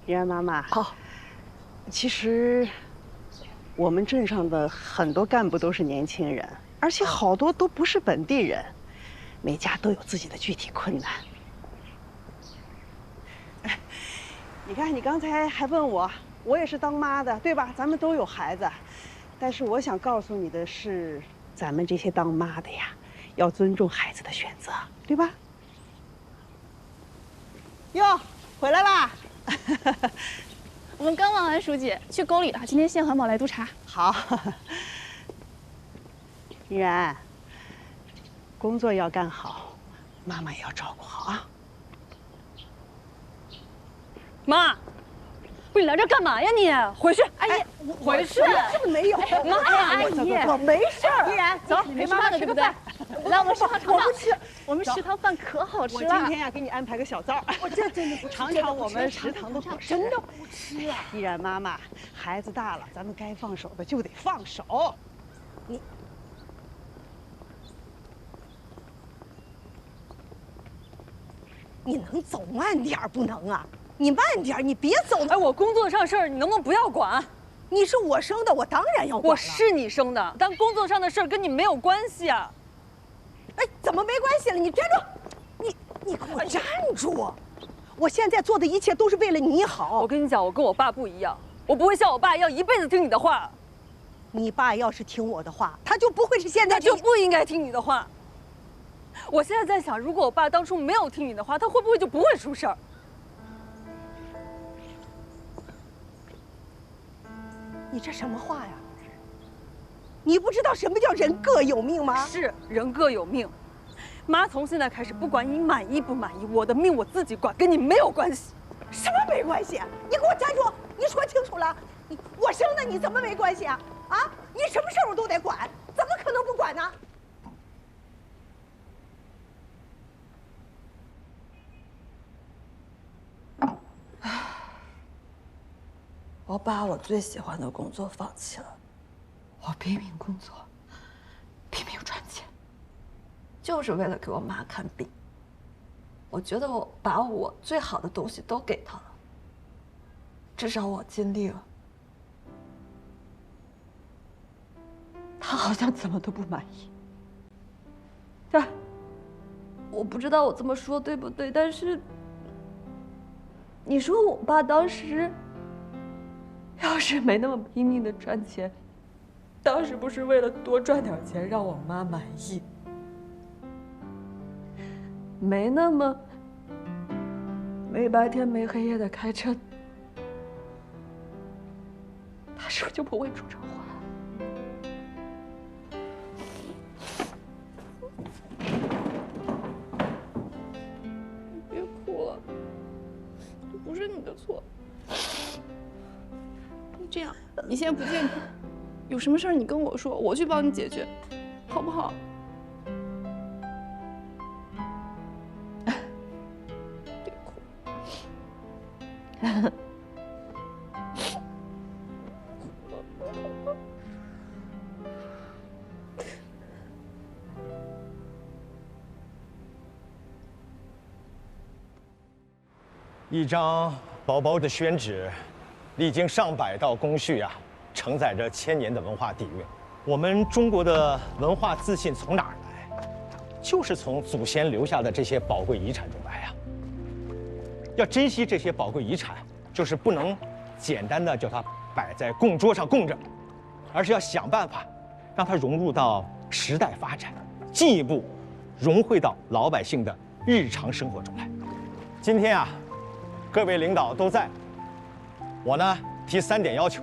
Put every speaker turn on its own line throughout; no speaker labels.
依然妈妈，好。其实，我们镇上的很多干部都是年轻人，而且好多都不是本地人，每家都有自己的具体困难。你看，你刚才还问我，我也是当妈的，对吧？咱们都有孩子，但是我想告诉你的是，咱们这些当妈的呀，要尊重孩子的选择，对吧？哟，回来啦！
我们刚忙完，书记去沟里了。今天县环保来督查。
好，依然，工作要干好，妈妈也要照顾好啊。
妈，不是你来这干嘛呀你？回去！
阿姨，
回去！
这个没有。
妈，
阿姨，
我没事儿。
依然，走，
没吃饭的对不对？
来，我们食堂尝尝。
我不吃，
我们食堂饭可好吃了。
我今天呀，给你安排个小灶。
我这真的不吃，
尝尝我们食堂的伙食。
真的不吃啊！
依然妈妈，孩子大了，咱们该放手的就得放手。
你能走慢点不能啊？你慢点，你别走。
哎，我工作上事儿你能不能不要管？
你是我生的，我当然要管了。
我是你生的，但工作上的事儿跟你没有关系啊。
哎，怎么没关系了？你站住！你给我站住！我现在做的一切都是为了你好。
我跟你讲，我跟我爸不一样，我不会像我爸一样一辈子听你的话。
你爸要是听我的话，他就不会是现在
他就不应该听你的话。我现在在想，如果我爸当初没有听你的话，他会不会就不会出事儿？
你这什么话呀？你不知道什么叫人各有命吗？
是人各有命。妈，从现在开始，不管你满意不满意，我的命我自己管，跟你没有关系。
什么没关系？你给我站住！你说清楚了。我生的你怎么没关系啊？啊，你什么事儿我都得管，怎么可能不管呢？
我把我最喜欢的工作放弃了，我拼命工作，拼命赚钱，就是为了给我妈看病。我觉得我把我最好的东西都给她了，至少我尽力了。她好像怎么都不满意。我不知道我这么说对不对，但是你说我爸当时要是没那么拼命的赚钱，当时不是为了多赚点钱让我妈满意，没那么没白天没黑夜的开车，他是不是就不会出车祸了？
别哭了，这不是你的错。这样，你现在不健康，有什么事儿你跟我说，我去帮你解决，好不好？别哭。
一张薄薄的宣纸，历经上百道工序啊，承载着千年的文化底蕴。我们中国的文化自信从哪儿来？就是从祖先留下的这些宝贵遗产中来呀。要珍惜这些宝贵遗产，就是不能简单的叫它摆在供桌上供着，而是要想办法让它融入到时代发展，进一步融汇到老百姓的日常生活中来。今天啊，各位领导都在，我呢提3点要求：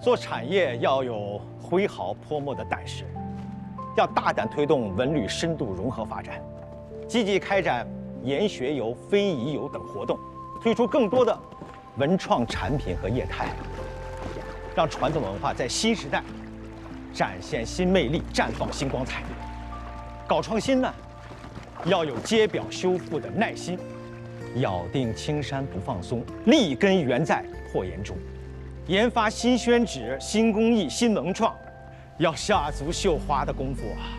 做产业要有挥毫泼墨的胆识，要大胆推动文旅深度融合发展，积极开展研学游、非遗游等活动，推出更多的文创产品和业态，让传统文化在新时代展现新魅力，绽放新光彩。搞创新呢，要有揭表修复的耐心，咬定青山不放松，立根原在破岩中。研发新宣纸、新工艺、新文创，要下足绣花的功夫啊！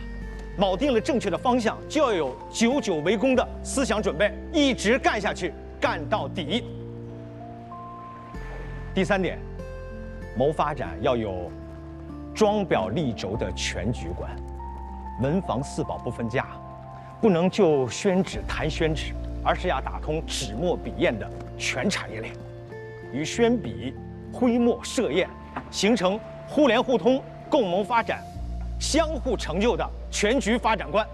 铆定了正确的方向，就要有久久为功的思想准备，一直干下去，干到底。第3点，谋发展要有装裱立轴的全局观，文房四宝不分家，不能就宣纸谈宣纸，而是要打通纸墨笔砚的全产业链，与宣笔、徽墨、设砚形成互联互通、共谋发展、相互成就的全局发展观。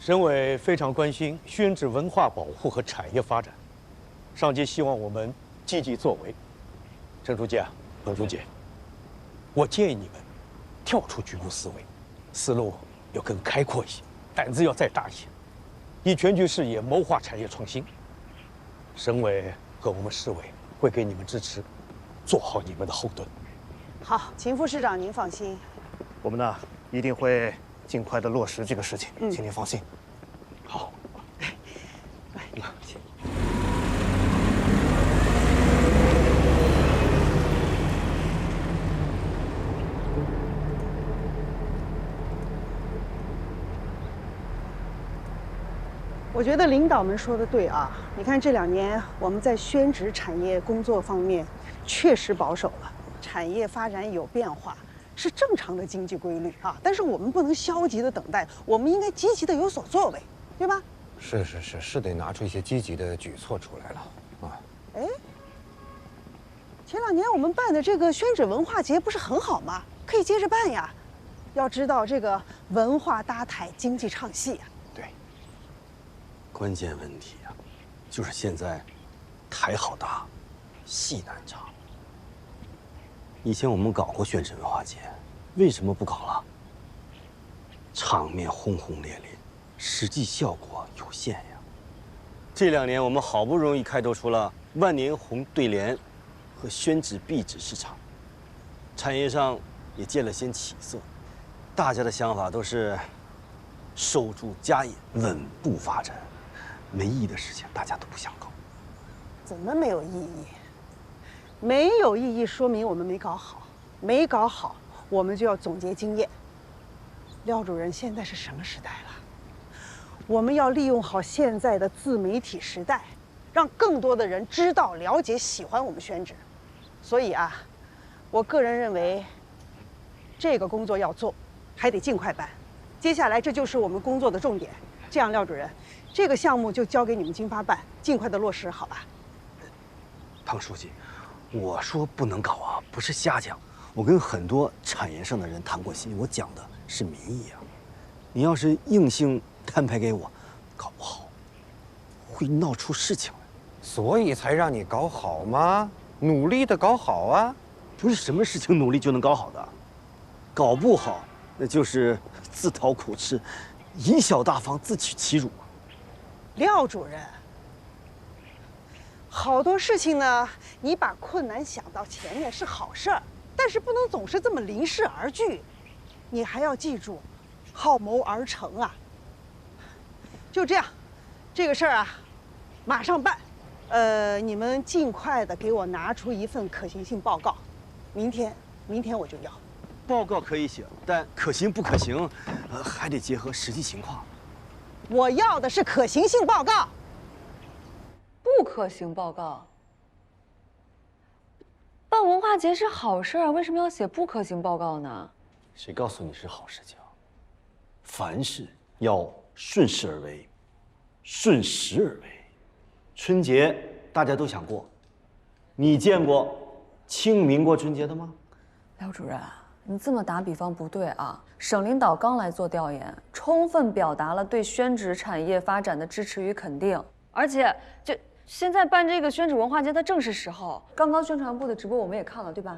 省委非常关心宣纸文化保护和产业发展，上级希望我们积极作为。陈书记、董书记，我建议你们跳出局部思维，思路要更开阔一些，胆子要再大一些，以全局视野谋划产业创新。省委和我们市委会给你们支持，做好你们的后盾。
好，秦副市长您放心。
我们呢一定会尽快的落实这个事情，请您放心。
好，
来，请。我觉得领导们说的对啊！你看这2年我们在宣纸产业工作方面确实保守了，产业发展有变化是正常的经济规律啊。但是我们不能消极的等待，我们应该积极的有所作为，对吧？
是得拿出一些积极的举措出来了啊！
哎，前2年我们办的这个宣纸文化节不是很好吗？可以接着办呀。要知道这个文化搭台，经济唱戏呀。
关键问题啊，就是现在台好大，戏难唱。以前我们搞过宣纸文化节，为什么不搞了？场面轰轰烈烈，实际效果有限呀。这2年我们好不容易开拓出了万年红对联和宣纸壁纸市场，产业上也见了些起色，大家的想法都是守住家业，稳步发展。没意义的事情，大家都不想搞。
怎么没有意义？没有意义，说明我们没搞好。没搞好，我们就要总结经验。廖主任，现在是什么时代了？我们要利用好现在的自媒体时代，让更多的人知道、了解、喜欢我们宣纸。所以啊，我个人认为，这个工作要做，还得尽快办。接下来这就是我们工作的重点。这样，廖主任。这个项目就交给你们经发办，尽快的落实，好吧？
唐书记，我说不能搞啊，不是瞎讲。我跟很多产业上的人谈过心，我讲的是民意啊。你要是硬性摊牌给我，搞不好会闹出事情来。
所以才让你搞好吗？努力的搞好啊！
不是什么事情努力就能搞好的，搞不好那就是自讨苦吃，贻小大方，自取其辱。
廖主任，好多事情呢，你把困难想到前面是好事儿，但是不能总是这么临事而聚，你还要记住，好谋而成啊。就这样，这个事儿啊，马上办。你们尽快的给我拿出一份可行性报告，明天我就要。
报告可以写，但可行不可行，还得结合实际情况。
我要的是可行性报告。
不可行报告？办文化节是好事啊，为什么要写不可行报告呢？
谁告诉你是好事情？凡事要顺势而为，顺时而为。春节大家都想过，你见过清明过春节的吗？
廖主任，你这么打比方不对啊！省领导刚来做调研，充分表达了对宣纸产业发展的支持与肯定，而且现在办这个宣纸文化节的正是时候。刚刚宣传部的直播我们也看了，对吧？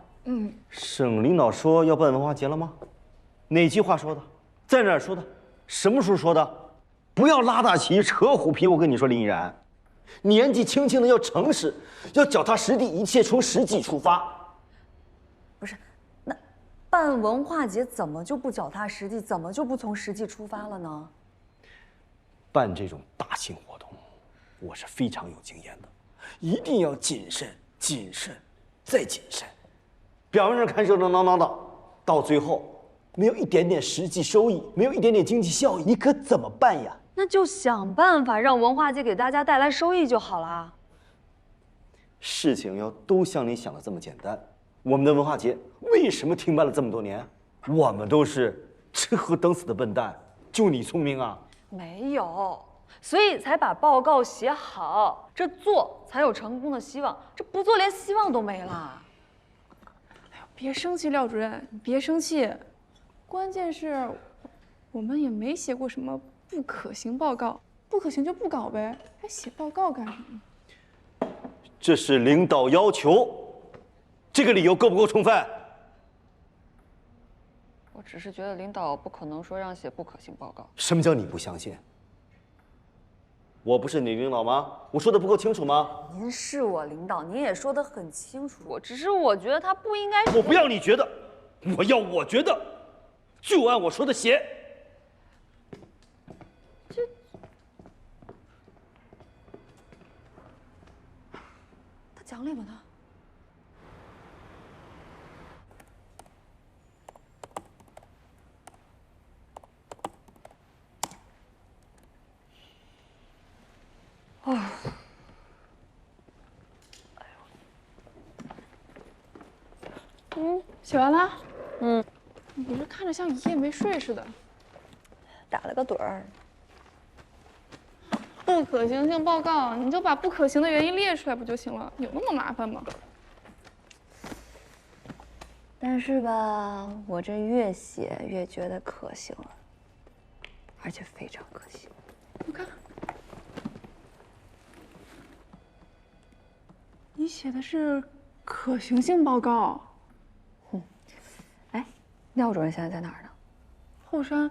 省领导说要办文化节了吗？哪句话说的？在哪儿说的？什么时候说的？不要拉大旗扯虎皮！我跟你说，林依然，年纪轻轻的要诚实，要脚踏实地，一切从实际出发。
不是，那办文化节怎么就不脚踏实地，怎么就不从实际出发了呢？
办这种大型活动，我是非常有经验的，一定要谨慎、谨慎再谨慎。表面上看热热闹闹的，到最后没有一点点实际收益，没有一点点经济效益，你可怎么办呀？
那就想办法让文化节给大家带来收益就好了。
事情要都像你想的这么简单，我们的文化节为什么停办了这么多年？我们都是吃喝等死的笨蛋，就你聪明啊？
没有，所以才把报告写好，这做才有成功的希望，这不做连希望都没了。
哎呦，别生气，廖主任，你别生气。关键是，我们也没写过什么不可行报告，不可行就不搞呗，还写报告干什么？
这是领导要求，这个理由够不够充分？
我只是觉得领导不可能说让写不可行报告。
什么叫你不相信？我不是你领导吗？我说的不够清楚吗？
您是我领导，您也说得很清楚，只是我觉得他不应该。
我不要你觉得，我要我觉得，就按我说的写。
他讲理吗他？哦，
写完了。你这看着像一夜没睡似的。
打了个盹儿。
不可行性报告，你就把不可行的原因列出来不就行了？有那么麻烦吗？
但是吧，我这越写越觉得可行了，而且非常可行。
我看。你写的是可行性报告。
哎，廖主任现在在哪儿呢？
后山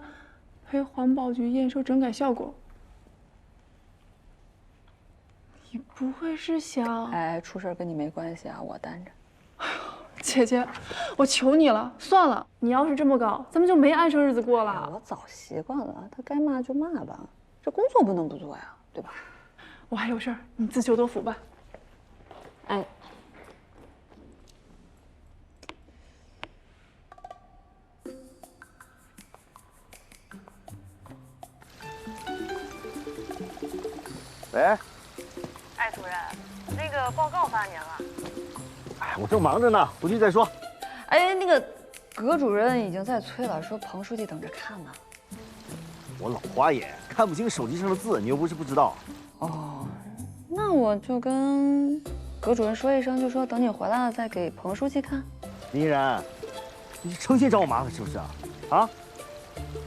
陪环保局验收整改效果。你不会是想……
哎，出事跟你没关系啊，我担着。
姐姐，我求你了，算了，你要是这么搞，咱们就没安生日子过了。
我早习惯了，他该骂就骂吧，这工作不能不做呀，对吧？
我还有事儿，你自求多福吧。
哎，
喂，
哎，主任，那个报告发您了。
哎，我正忙着呢，回去再说。
哎，那个葛主任已经在催了，说彭书记等着看呢。
我老花眼，看不清手机上的字，你又不是不知道。
哦，那我就跟葛主任说一声，就说等你回来了再给彭书记看。
林依然，你是成心找我麻烦是不是啊？啊？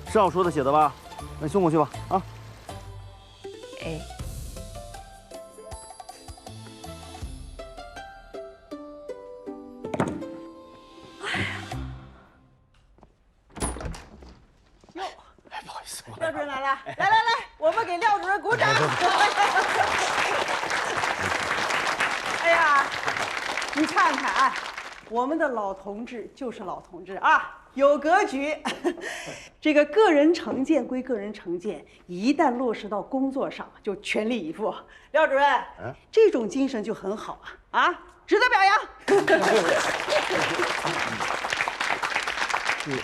是按我说的写的吧？那送过去吧，啊。
哎。
廖主任来了，来，我们给廖主任鼓掌。哎呀，你看看啊，我们的老同志就是老同志啊，有格局。这个个人成见归个人成见，一旦落实到工作上，就全力以赴。廖主任，这种精神就很好啊，值得表扬。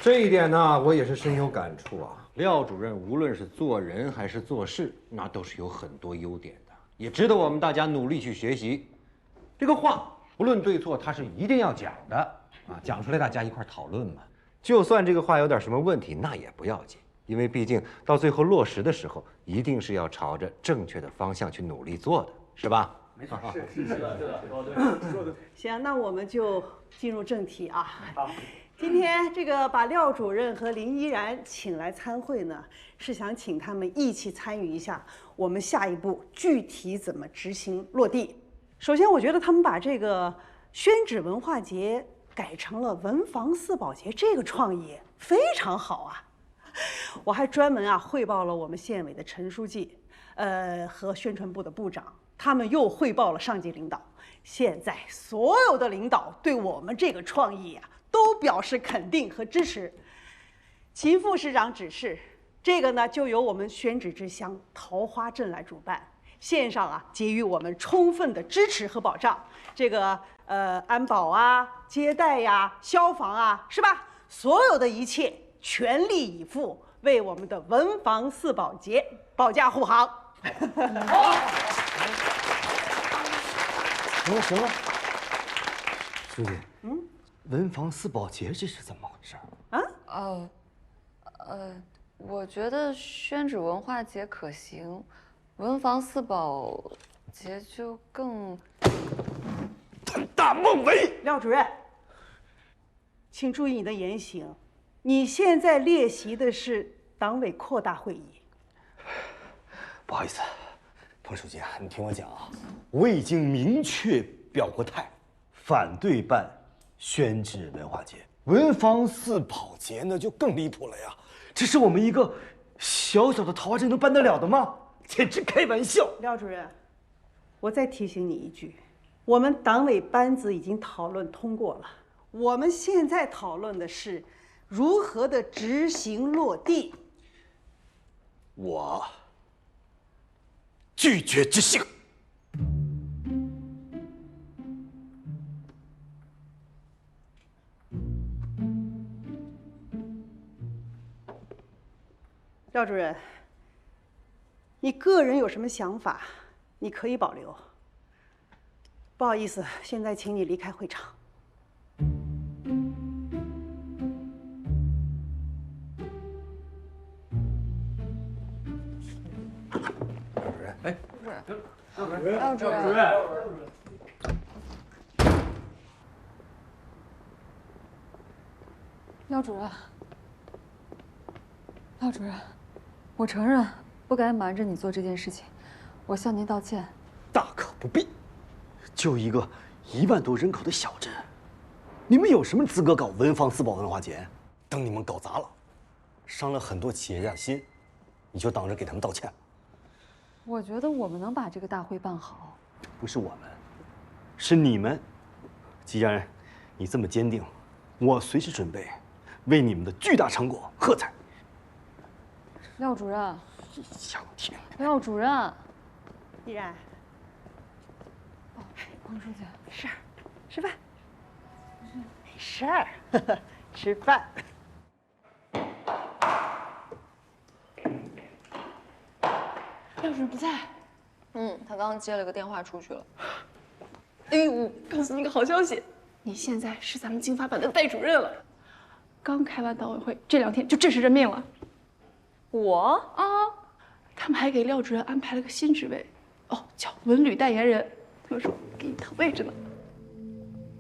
这一点呢，我也是深有感触啊。廖主任无论是做人还是做事，那都是有很多优点的，也值得我们大家努力去学习。这个话不论对错，他是一定要讲的啊，讲出来大家一块讨论嘛。就算这个话有点什么问题，那也不要紧，因为毕竟到最后落实的时候，一定是要朝着正确的方向去努力做的，是吧？
没错，是的，说的。
行，那我们就进入正题啊。好。今天这个把廖主任和林依然请来参会呢，是想请他们一起参与一下我们下一步具体怎么执行落地。首先，我觉得他们把这个宣纸文化节改成了文房四宝节，这个创意非常好啊。我还专门汇报了我们县委的陈书记，和宣传部的部长，他们又汇报了上级领导。现在所有的领导对我们这个创意都表示肯定和支持。秦副市长指示，这个呢就由我们宣纸之乡桃花镇来主办，县上给予我们充分的支持和保障。这个安保接待消防是吧？所有的一切全力以赴，为我们的文房四宝节保驾护航。
行了，书记，文房四宝节这是怎么回事
啊？我觉得宣纸文化节可行，文房四宝节就更……
胆大妄为！
廖主任，请注意你的言行。你现在列席的是党委扩大会议。
不好意思，彭书记啊，你听我讲啊，我已经明确表过态，反对办宣纸文化节。文房四宝节那就更离谱了呀！这是我们一个小小的桃花镇能办得了的吗？简直开玩笑！
廖主任，我再提醒你一句，我们党委班子已经讨论通过了，我们现在讨论的是如何的执行落地。
我拒绝执行。
廖主任，你个人有什么想法，你可以保留。不好意思，现在请你离开会场。
哎，
廖主任，廖主任，廖主任，我承认不该瞒着你做这件事情，我向您道歉。
大可不必，就一个1万多人口的小镇，你们有什么资格搞文房四宝文化节？等你们搞砸了，伤了很多企业家心，你就当着给他们道歉。
我觉得我们能把这个大会办好。
不是我们，是你们。既然你这么坚定，我随时准备为你们的巨大成果喝彩。
廖主任，
异想天开。
廖主任，
依然，
彭书记，
没事儿，吃饭。没事儿，吃饭。
廖主任不在。
他刚刚接了个电话出去了。
哎呦，告诉你个好消息，你现在是咱们经发办的代主任了。刚开完党委会，这2天就正式任命了。
我
啊，他们还给廖主任安排了个新职位，哦，叫文旅代言人。他们说给你腾位置呢。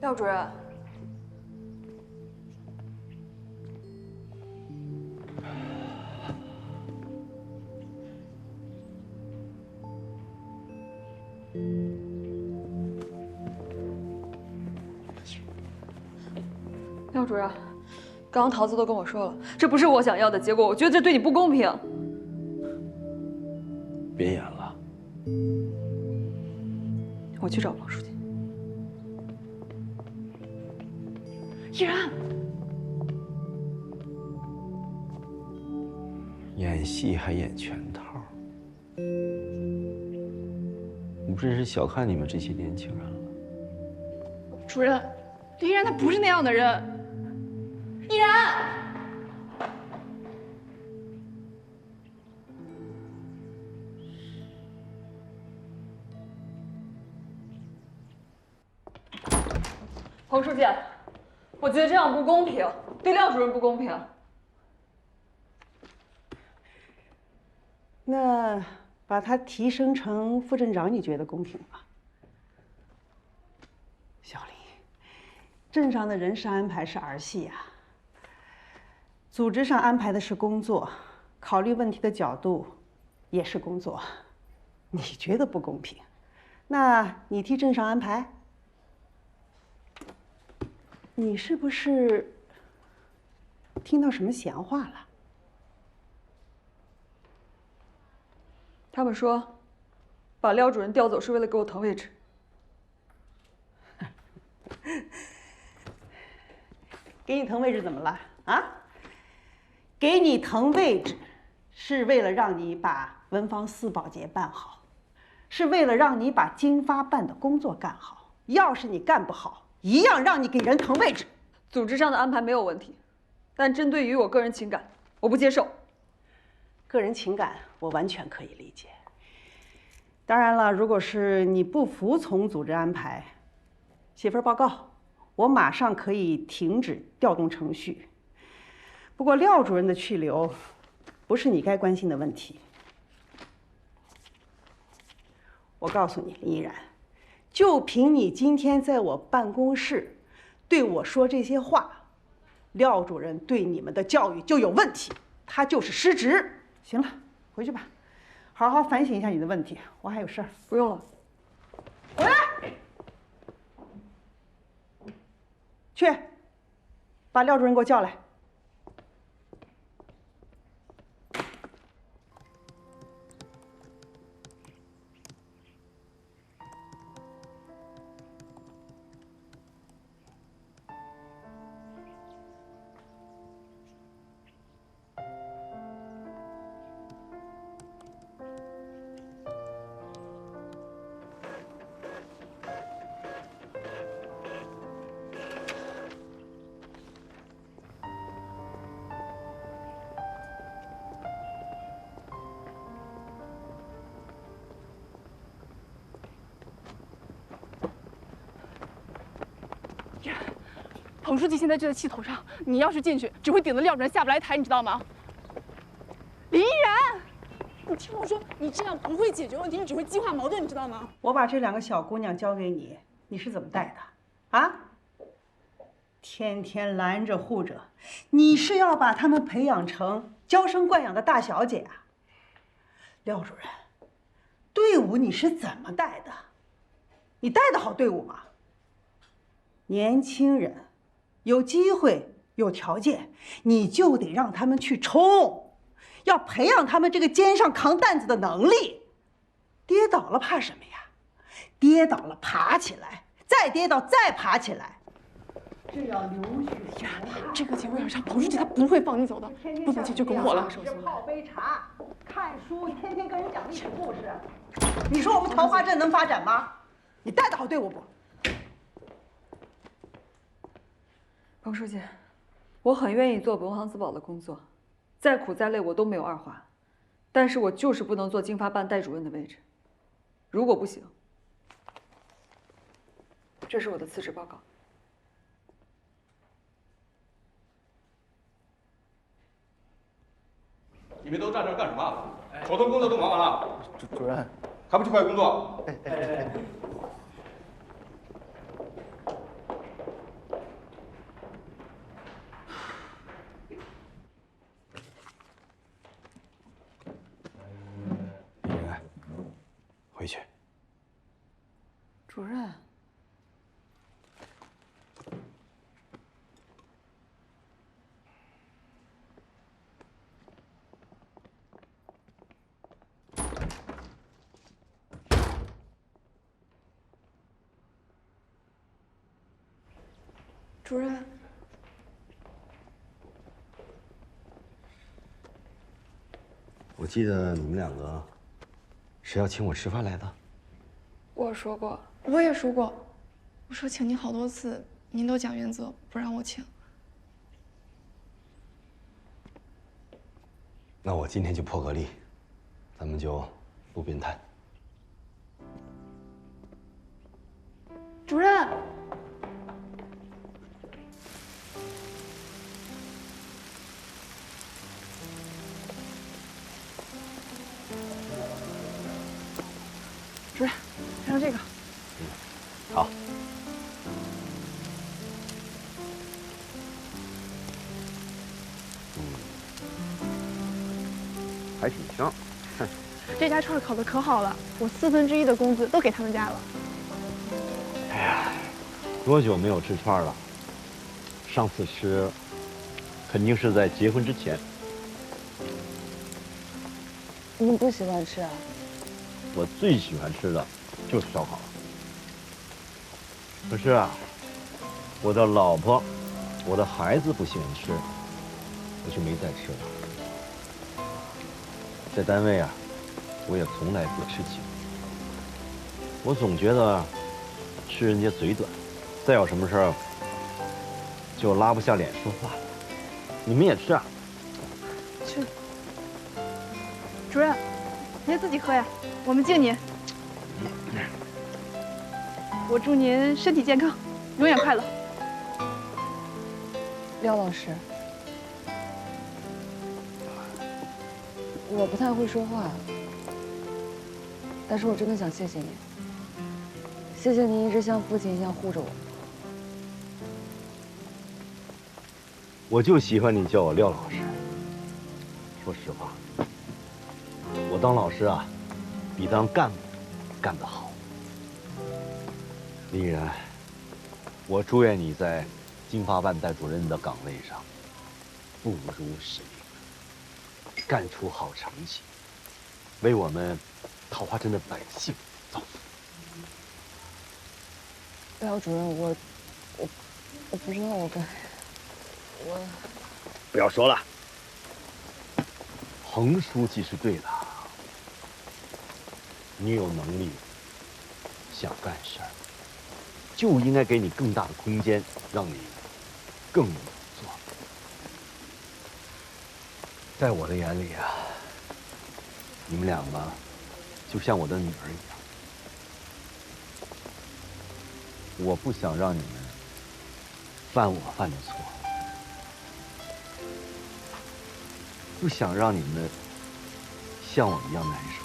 廖主任，廖主任，刚刚桃子都跟我说了，这不是我想要的结果，我觉得这对你不公平。
别演了，
我去找彭书记。
依然，
演戏还演全套，我真是小看你们这些年轻人了。
主任，依然他不是那样的人。依然，
彭书记，我觉得这样不公平，对廖主任不公平。
那把他提升成副镇长，你觉得公平吗？小李，镇上的人事安排是儿戏呀，组织上安排的是工作，考虑问题的角度也是工作。你觉得不公平，那你替镇上安排？你是不是听到什么闲话了？
他们说，把廖主任调走是为了给我腾位置。
给你腾位置怎么了啊？给你腾位置，是为了让你把文房四宝节办好，是为了让你把经发办的工作干好。要是你干不好，一样让你给人腾位置。
组织上的安排没有问题，但针对于我个人情感，我不接受。
个人情感我完全可以理解。当然了，如果是你不服从组织安排，写份报告，我马上可以停止调动程序。不过廖主任的去留，不是你该关心的问题。我告诉你，林依然，就凭你今天在我办公室对我说这些话，廖主任对你们的教育就有问题，他就是失职。行了，回去吧，好好反省一下你的问题。我还有事儿。
不用了。
回来，去，把廖主任给我叫来。
彭书记现在就在气头上，你要是进去，只会顶得廖主任下不来台，你知道吗？林依然，你听我说，你这样不会解决问题，你只会激化矛盾，你知道吗？
我把这2个小姑娘交给你，你是怎么带的？啊？天天拦着护着，你是要把她们培养成娇生惯养的大小姐啊？廖主任，队伍你是怎么带的？你带得好队伍吗？年轻人。有机会、有条件，你就得让他们去冲，要培养他们这个肩上扛担子的能力。跌倒了怕什么呀？跌倒了爬起来，再跌倒再爬起来。这要流血。
这个节骨眼上，彭书记他不会放你走的，不服气就跟我了。
泡杯茶，看书，天天跟人讲历史故事。你说我们桃花镇能发展吗？你带得好队伍不？
彭书记，我很愿意做文航自保的工作，再苦再累我都没有二话，但是我就是不能做经发办代主任的位置。如果不行，这是我的辞职报告。
你们都站这儿干什么？手头工作都忙完了。
主任，
还不去快工作？
回去。
主任，
主任，
我记得你们2个是要请我吃饭来的。
我说过，我也说过，我说请您好多次，您都讲原则，不让我请。
那我今天就破个例，咱们就路边摊。
主任，主任，还有这个。
好。
还挺香。
这家串烤的可好了，我1/4的工资都给他们家了。
哎呀，多久没有吃串了？上次吃，肯定是在结婚之前。
你们不喜欢吃啊？
我最喜欢吃的就是烧烤了。可是啊，我的老婆、我的孩子不喜欢吃，我就没再吃了。在单位啊，我也从来不吃鸡。我总觉得吃人家嘴短，再有什么事儿就拉不下脸说话。你们也吃啊？
吃。您自己喝呀，我们敬您。我祝您身体健康，永远快乐。
廖老师，我不太会说话，但是我真的想谢谢您，谢谢您一直像父亲一样护着我。
我就喜欢你叫我廖老师。说实话，我当老师啊，比当干部干得好。林然，我祝愿你在经发办戴主任的岗位上不辱使命，干出好成绩，为我们桃花镇的百姓造福。
廖主任，我不知道我
不要说了，彭书记是对的，你有能力，想干事儿，就应该给你更大的空间，让你更有做。在我的眼里啊，你们两个就像我的女儿一样，我不想让你们犯我犯的错，不想让你们像我一样难受。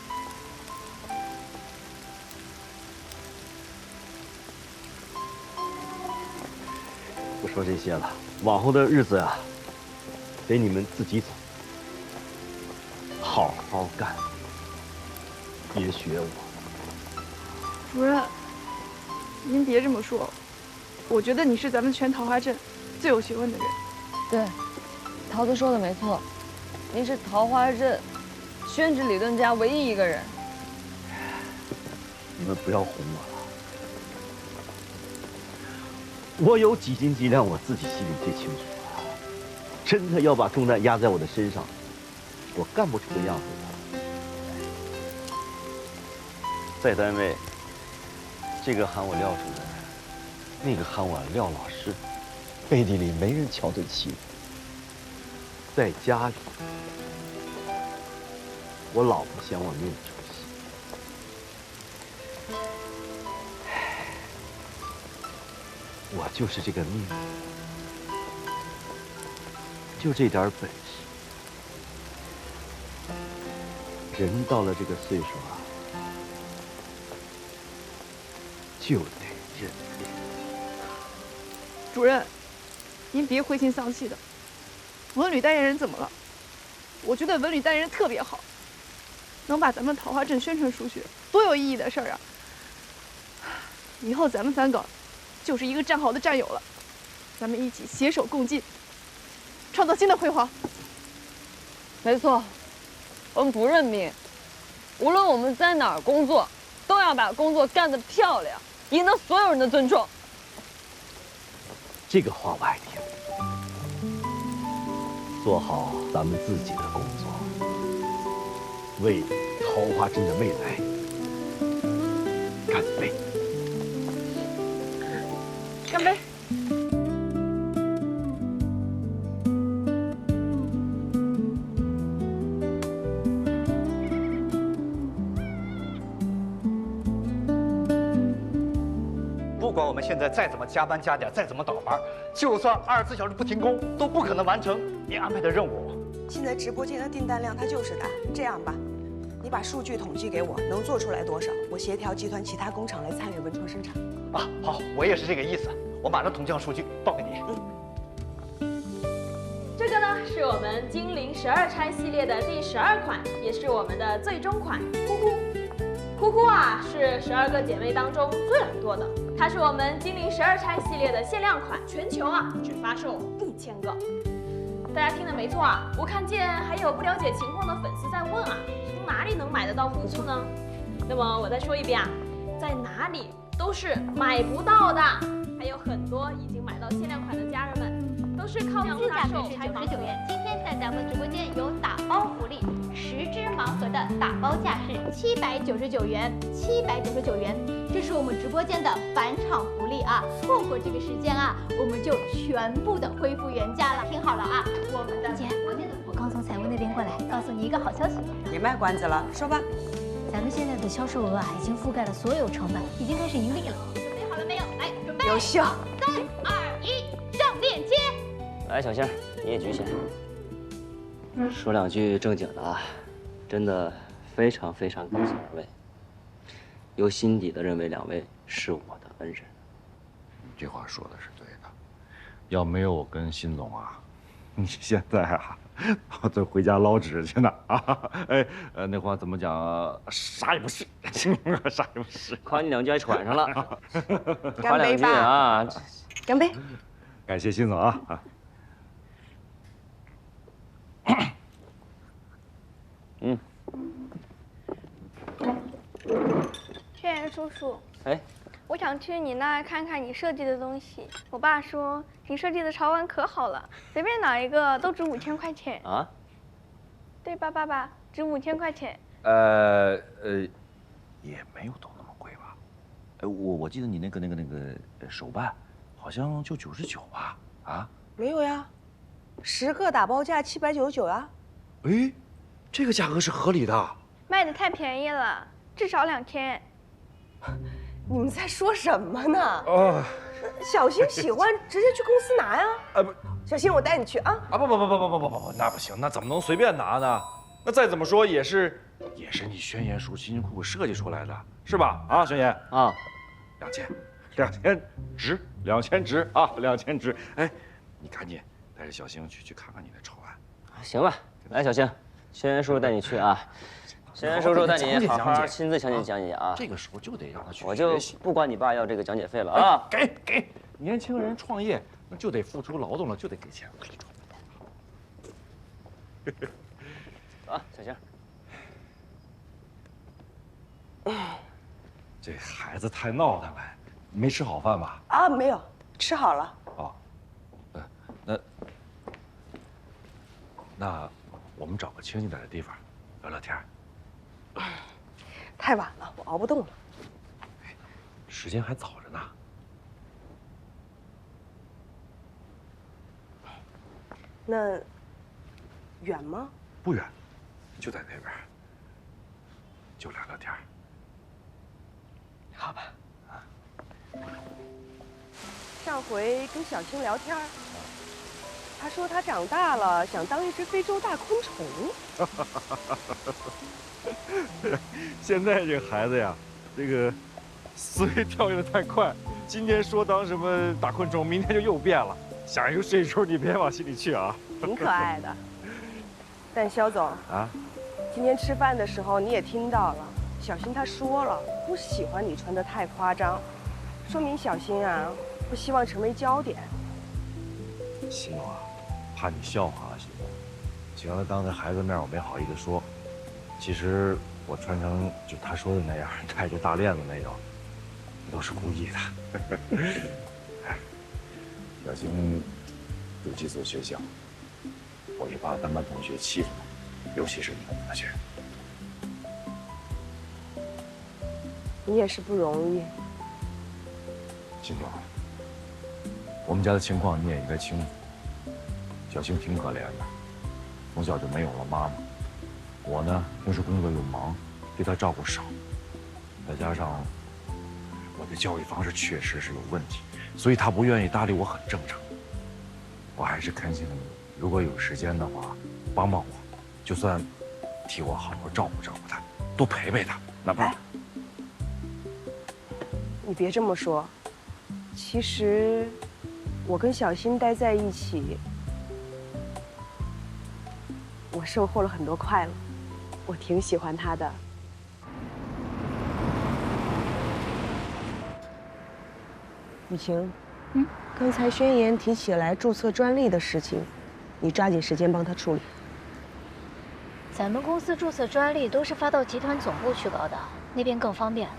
不说这些了，往后的日子啊，得你们自己走，好好干，别学我。
主任，您别这么说，我觉得你是咱们全桃花镇最有学问的人。
对，桃子说的没错，您是桃花镇宣纸理论家唯一一个人。
你们不要哄我了，我有几斤几两，我自己心里最清楚啊。真的要把重担压在我的身上，我干不出个样子来。在单位，这个喊我廖主任，那个喊我廖老师，背地里没人瞧得起我。在家里，我老婆嫌我没有出息。我就是这个命，就这点本事。人到了这个岁数啊，就得认命。
主任，您别灰心丧气的。文旅代言人怎么了？我觉得文旅代言人特别好，能把咱们桃花镇宣传出去，多有意义的事儿啊！以后咱们三个就是一个战壕的战友了，咱们一起携手共进，创造新的辉煌。
没错，我们不认命，无论我们在哪儿工作，都要把工作干得漂亮，赢得所有人的尊重。
这个话我爱听。做好咱们自己的工作，为桃花镇的未来干杯！
干杯！
不管我们现在再怎么加班加点，再怎么倒班，就算24小时不停工，都不可能完成你安排的任务。
现在直播间的订单量它就是大。这样吧，你把数据统计给我，能做出来多少？我协调集团其他工厂来参与文创生产。
啊，好，我也是这个意思。我马上统计好数据报给你。
这个呢是我们金陵12钗系列的第12款，也是我们的最终款。哭哭，哭哭啊，是12个姐妹当中最懒惰的。它是我们金陵12钗系列的限量款，全球啊只发售1000个。大家听的没错啊，我看见还有不了解情况的粉丝在问啊，从哪里能买得到哭哭呢？那么我再说一遍啊，在哪里都是买不到的，还有很多已经买到限量款的家人们，都是靠
市价是99元。今天在咱们直播间有打包福利，10只盲盒的打包价是799元，799元，这是我们直播间的返场福利啊！错过这个时间啊，我们就全部的恢复原价了。听好了啊，我们的我刚从财务那边过来，告诉你一个好消息。
别卖关子了，说吧。
咱们现在的销售额已经覆盖了所有成本，已经开始盈利了。准备好了没有？来，准备。
优秀。
3、2、1，上链接。
来，小星，你也举起来。说两句正经的啊，真的非常非常感谢二位，由心底的认为两位是我的恩人。
你这话说的是对的，要没有我跟辛总啊，你现在啊，都回家捞纸去呢啊！哎，那话怎么讲？啥也不是，啥也不是。
夸你两句还喘上了，
干杯吧！
啊，
干杯！
感谢辛总啊啊！
嗯。
轩辕叔叔，
哎，
我想去你那儿看看你设计的东西。我爸说你设计的潮玩可好了，随便哪一个都值5000块钱。
啊？
对吧，爸爸？值5000块钱。
也没有都那么贵吧？我记得你那个手办，好像就99吧？啊？
没有呀，10个打包价799啊。
哎，这个价格是合理的。
卖的太便宜了，至少2000。
你们在说什么呢？
哦，
小星喜欢直接去公司拿呀。
不，
小星，我带你去啊。
啊不，那不行，那怎么能随便拿呢？那再怎么说也是你轩辕叔辛辛苦苦设计出来的，是吧？啊，轩辕
啊
，2000值，2000值啊，2000值。哎，你赶紧带着小星去看看你的潮玩。
行吧，来，小星，轩辕叔叔带你去啊。轩辕叔叔带你好好亲自讲解啊！
这个时候就得让他去
我就不管你爸要这个讲解费了啊！
给，年轻人创业那就得付出劳动了，就得给钱。
走啊，小星。
这孩子太闹腾了，没吃好饭吧？
啊，没有，吃好了。
哦，那我们找个清静点的地方聊聊天。
太晚了，我熬不动了。
时间还早着呢。
那远吗？
不远，就在那边，就聊聊天。
好吧。上回跟小星聊天，他说他长大了想当一只非洲大昆虫。
现在这个孩子呀，这个思维跳跃的太快，今天说当什么大昆虫，明天就又变了。想一个这出，你别往心里去啊。
挺可爱的。但肖总啊，今天吃饭的时候你也听到了，小新他说了，不喜欢你穿得太夸张，说明小新啊不希望成为焦点。
心总啊，怕你笑话了，心总。行了，当着孩子面我没好意思说。其实我穿成就他说的那样，戴着大链子那种，都是故意的。小星读寄宿学校，我是怕班同学欺负他，尤其是你们同学。
你也是不容易。
金总，我们家的情况你也应该清楚。小星挺可怜的，从小就没有了妈妈。我呢，平时工作又忙，对她照顾少，再加上我的教育方式确实是有问题，所以她不愿意搭理我很正常。我还是恳请你，如果有时间的话，帮帮我，就算替我好好照顾照顾她，多陪陪她，哪怕……
你别这么说，其实我跟小新待在一起，我收获了很多快乐，我挺喜欢他的。雨晴，刚才宣言提起来注册专利的事情，你抓紧时间帮他处理。
咱们公司注册专利都是发到集团总部去搞的，那边更方便。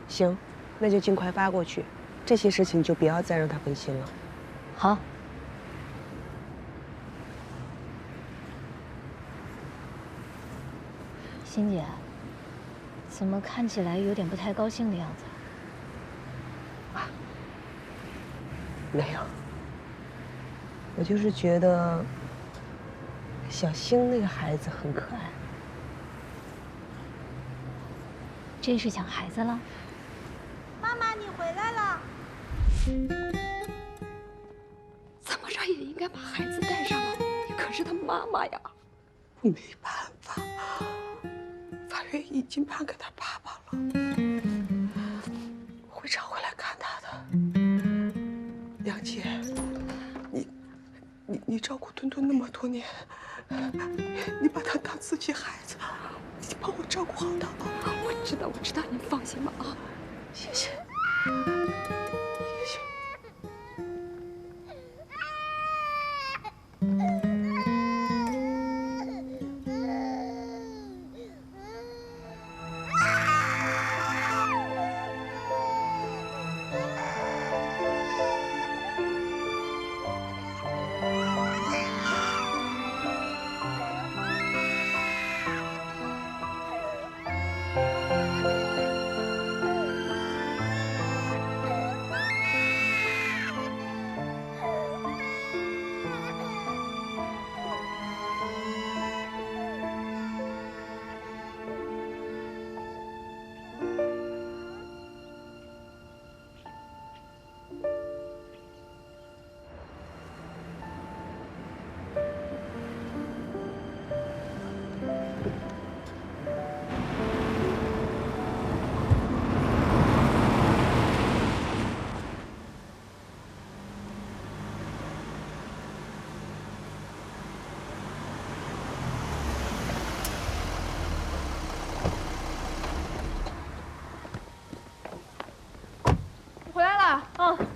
行，那就尽快发过去，这些事情就不要再让他分心了。
好。欣姐，怎么看起来有点不太高兴的样子？
没有，我就是觉得小星那个孩子很可爱。
真是想孩子了？
妈妈，你回来了。
怎么着也应该把孩子带上啊！你可是他妈妈呀。
没办法，法院已经判给他爸爸了。我会常回来看他的。梁姐，你照顾墩墩那么多年，你把他当自己孩子，你帮我照顾好他啊！
我知道，您放心吧啊！
谢谢。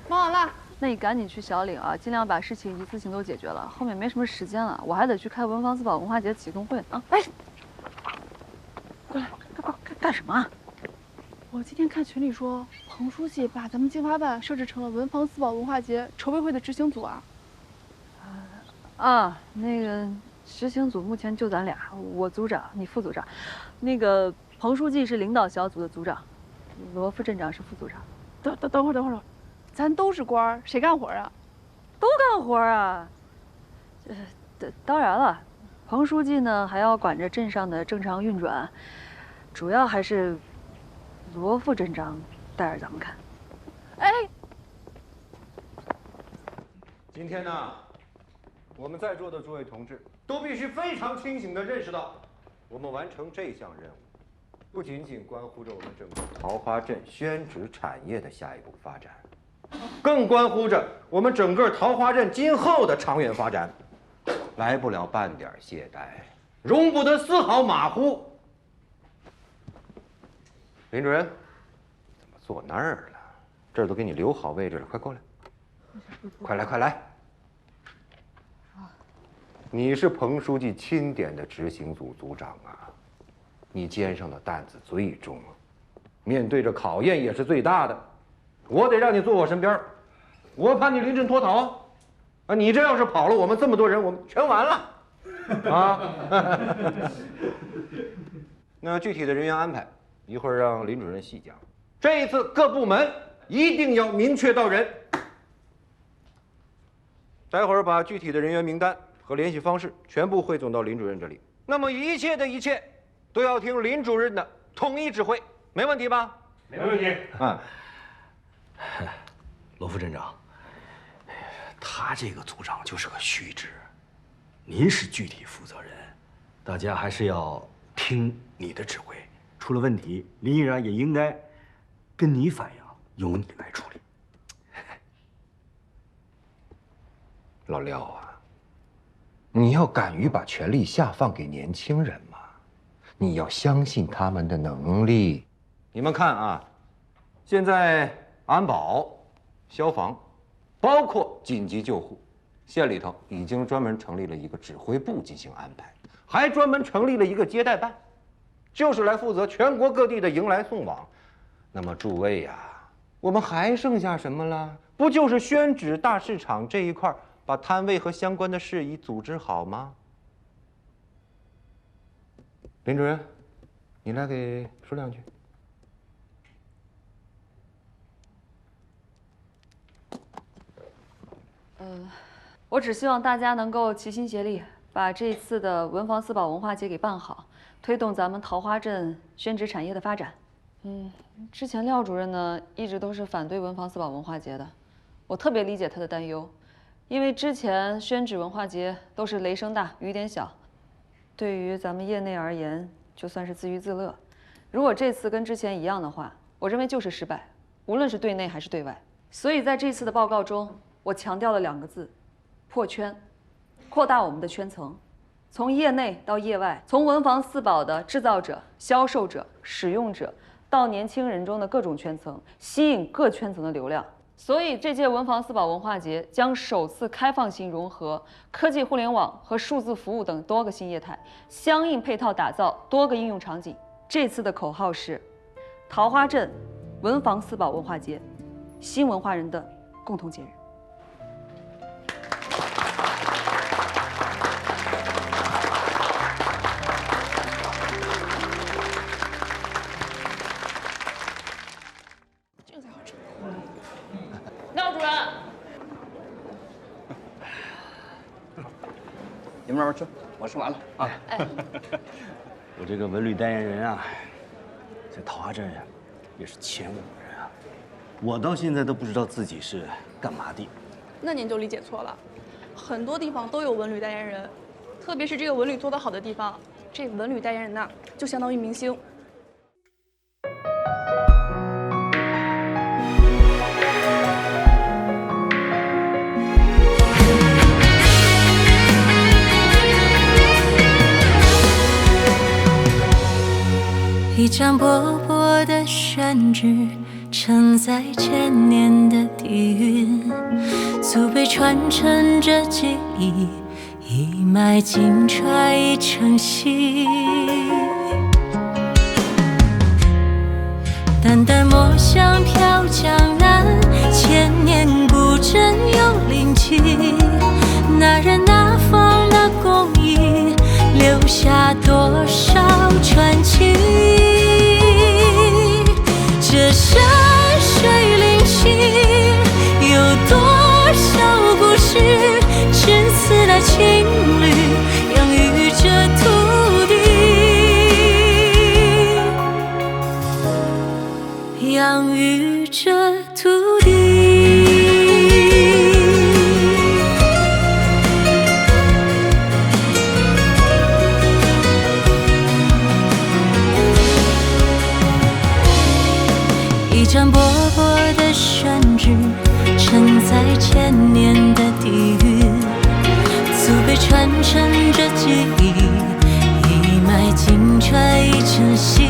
忙完了，那你赶紧去小岭啊，尽量把事情一次性都解决了，后面没什么时间了，我还得去开文房四宝文化节启动会啊！哎，过来，干什么啊？
我今天看群里说，彭书记把咱们经发办设置成了文房四宝文化节筹备会的执行组啊。
那个执行组目前就咱俩，我组长，你副组长。那个彭书记是领导小组的组长，罗副镇长是副组长。
等会儿，咱都是官儿，谁干活啊？
都干活啊。当然了，彭书记呢还要管着镇上的正常运转，主要还是罗副镇长带着咱们看。
哎，
今天呢，我们在座的诸位同志都必须非常清醒地认识到，我们完成这项任务，不仅仅关乎着我们整个桃花镇宣纸产业的下一步发展，更关乎着我们整个桃花镇今后的长远发展，来不了半点懈怠，容不得丝毫马虎。林主任，怎么坐那儿了？这儿都给你留好位置了，快过来！快来，快来！你是彭书记钦点的执行组组长啊，你肩上的担子最重，面对着考验也是最大的。我得让你坐我身边，我怕你临阵脱逃啊！你这要是跑了，我们这么多人，我们全完了啊！那具体的人员安排，一会儿让林主任细讲。这一次各部门一定要明确到人，待会儿把具体的人员名单和联系方式全部汇总到林主任这里。那么一切的一切都要听林主任的统一指挥，没问题吧？
没问题。
罗副镇长，他这个组长就是个虚职，您是具体负责人，大家还是要听你的指挥。出了问题，林依然也应该跟你反映，由你来处理。
老廖啊，你要敢于把权力下放给年轻人嘛，你要相信他们的能力。你们看啊，现在安保、消防，包括紧急救护，县里头已经专门成立了一个指挥部进行安排，还专门成立了一个接待办，就是来负责全国各地的迎来送往。那么诸位呀，我们还剩下什么了？不就是宣纸大市场这一块，把摊位和相关的事宜组织好吗？林主任，你来给说两句。
我只希望大家能够齐心协力，把这次的文房四宝文化节给办好，推动咱们桃花镇宣纸产业的发展。之前廖主任呢一直都是反对文房四宝文化节的，我特别理解他的担忧，因为之前宣纸文化节都是雷声大雨点小，对于咱们业内而言就算是自娱自乐。如果这次跟之前一样的话，我认为就是失败，无论是对内还是对外。所以在这次的报告中，我强调了2个字：破圈，扩大我们的圈层。 从业内到业外，从文房四宝的制造者、销售者、使用者，到年轻人中的各种圈层，吸引各圈层的流量。所以这届文房四宝文化节将首次开放性融合科技互联网和数字服务等多个新业态，相应配套打造多个应用场景。这次的口号是：桃花镇文房四宝文化节，新文化人的共同节日。
廖主任，
你们慢慢吃，我吃完了啊。
我这个文旅代言人啊，在桃花镇呀，也是前无人啊。我到现在都不知道自己是干嘛的。
那您就理解错了，很多地方都有文旅代言人，特别是这个文旅做得好的地方，这个文旅代言人呐，就相当于明星。
一张薄薄的宣纸，承载千年的底蕴，祖辈传承着记忆，一脉金揣一成戏。淡淡墨香飘江南，千年古镇有灵气。那人那方那工艺，留下多少传奇？ 这山水灵气，有多少故事？只此那情侣养育着土地，养育着土地。 一张薄薄的宣纸，承载千年的底蕴，祖辈传承着记忆，一脉金揣一成戏。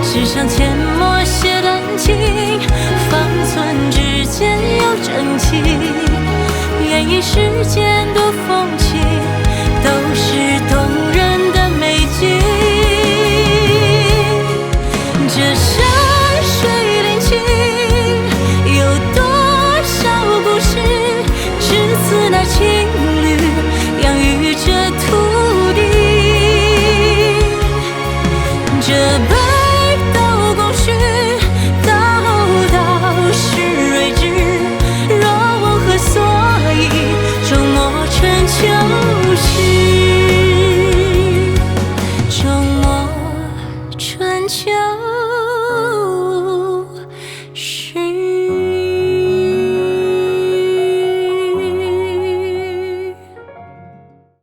纸上阡陌写丹青，方寸之间有真情。愿以世间多风情。